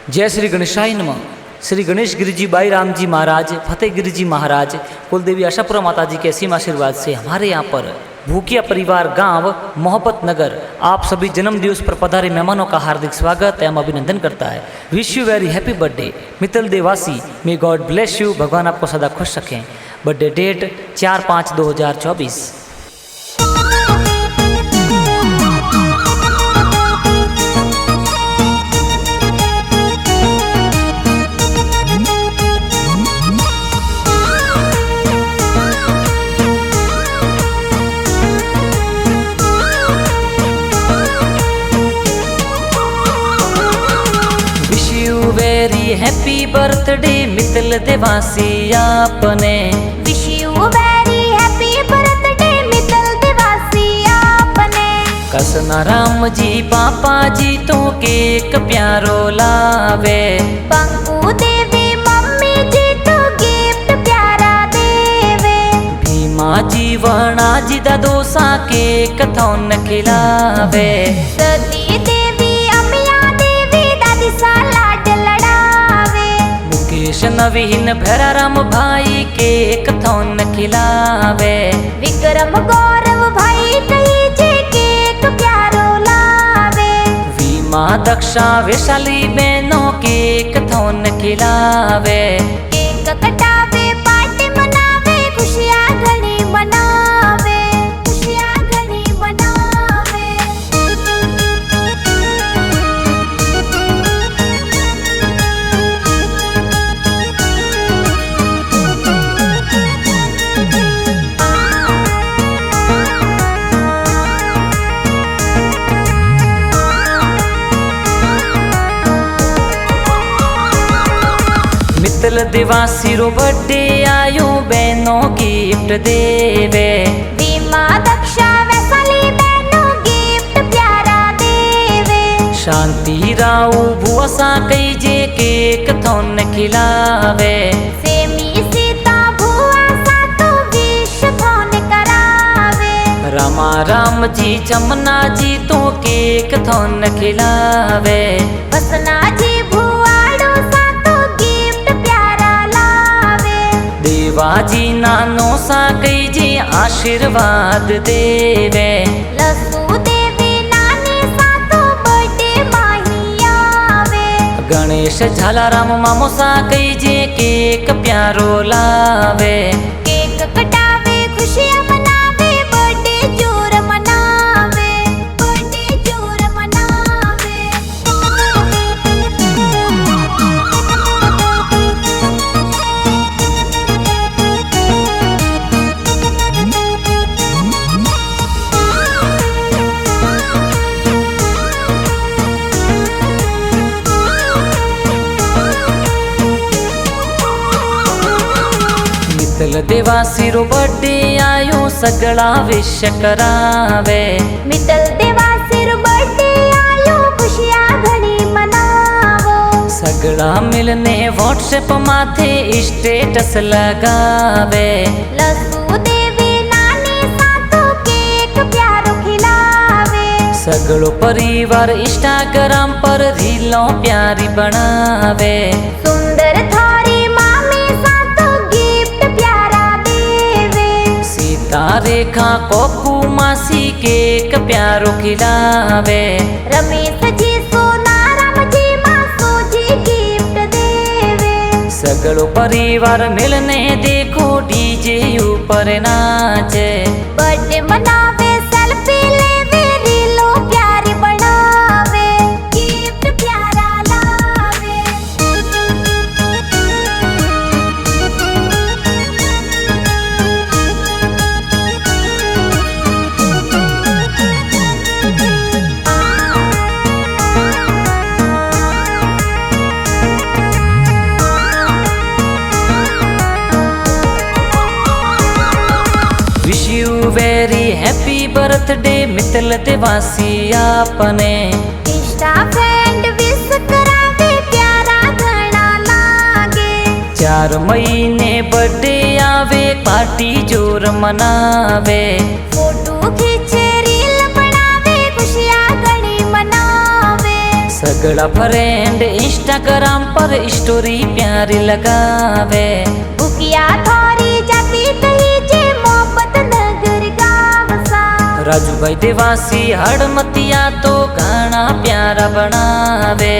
जय श्री गणेशाय नमः। श्री गणेश गिरी जी बाई राम जी महाराज, फतेहगिरी जी महाराज, कुलदेवी आशापुरा माता जी के असीम आशीर्वाद से हमारे यहाँ पर भूकिया परिवार गांव मोहब्बत नगर आप सभी जन्म दिवस पर पधारे मेहमानों का हार्दिक स्वागत एवं अभिनंदन करता है। Wish you very happy birthday Mittal Dewasi, may God bless you. भगवान आपको सदा खुश रखें। Birthday date 4/5/2024। Happy birthday Mittal Dewasi आपने। Wish you very happy birthday Mittal Dewasi आपने। कसना राम जी पापा जी तो केक प्यारो लावे। बंकू देवी मम्मी जी तो गिफ्ट प्यारा देवे। भीमा जी वणा जी दादोसा केक थोन खिलावे। सती देवी अमिया देवी दादी सा लाड लड़ावे। मुकेश नवीन भैरा राम भाई केक थोन खिलावे। विक्रम गौरव भाई कही जे केक प्यारो लावे। वीमा दक्षा वैशाली बहनों केक थोन खिलावे। केक कटावे पार्टी मनावे खुशियां घनी मनावे। खुशियां घनी मनावे। मित्तल देवासी रो बर्थडे आयो बहनों गिफ्ट देवे। बीमा दक्षा वैशाली बहनों गिफ्ट प्यारा देवे। शांति राव भुआसा कई जे केक थोन खिलावे। सेमी सीता भुआ सा तो विश फोन करावे। रामा राम जी जमुना जी तो केक थोन खिलावे। बसना जी भुआड़ो सा तो गिफ्ट प्यारा लावे। देवाजी नानो सा कई जे आशीर्वाद देवे। लसू देवी नाने सा तो बर्थडे माही आवे। गणेश झालाराम मामो सा कई जे केक प्यारो लावे। केक कटावे खुशियां मनावे बर्थडे जोर मनावे। बर्थडे जोर मनावे। मित्तल देवासी रो बर्थडे आयो सगड़ा विश करावे। मित्तल देवासी रो बर्थडे आयो खुशियां घनी मनावो। सगड़ा मिलने व्हाट्सएप माथे स्टेटस लगावे। लसू देवी नानी सा तो केक प्यारो खिलावे। सगड़ो परिवार इंस्टाग्राम पर रीलों प्यारी बनावे। सुंदर थारी मामी सा तो गिफ्ट प्यारा देवे। सीता रेखा कोकू मासी केक प्यारो खिलावे। रमेश जी सोना राम जी मासू जी गिफ्ट देवे। सगड़ो परिवार मिलने देखो डीजे ऊपर नाचे। बर्थडे मनावे सेल्फी लेवे रीलो प्यारी बनावे। गिफ्ट प्यारा लावे। Wish you very happy birthday Mittal Dewasi आपने। इंस्टा फ्रेंड विश करावे प्यारा घना लागे। 4 महीने बर्थडे आवे पार्टी जोर मनावे। फोटो खींचे रील बनावे खुशियां घनी मनावे। सगड़ा फ्रेंड इंस्टाग्राम पर स्टोरी प्यारी लगावे। भूकिया थोरी जाती तही जे मोहब्बत नगर गाँव सा। राजू भाई देवासी हड़मतिया तो गाना प्यारा बनावे।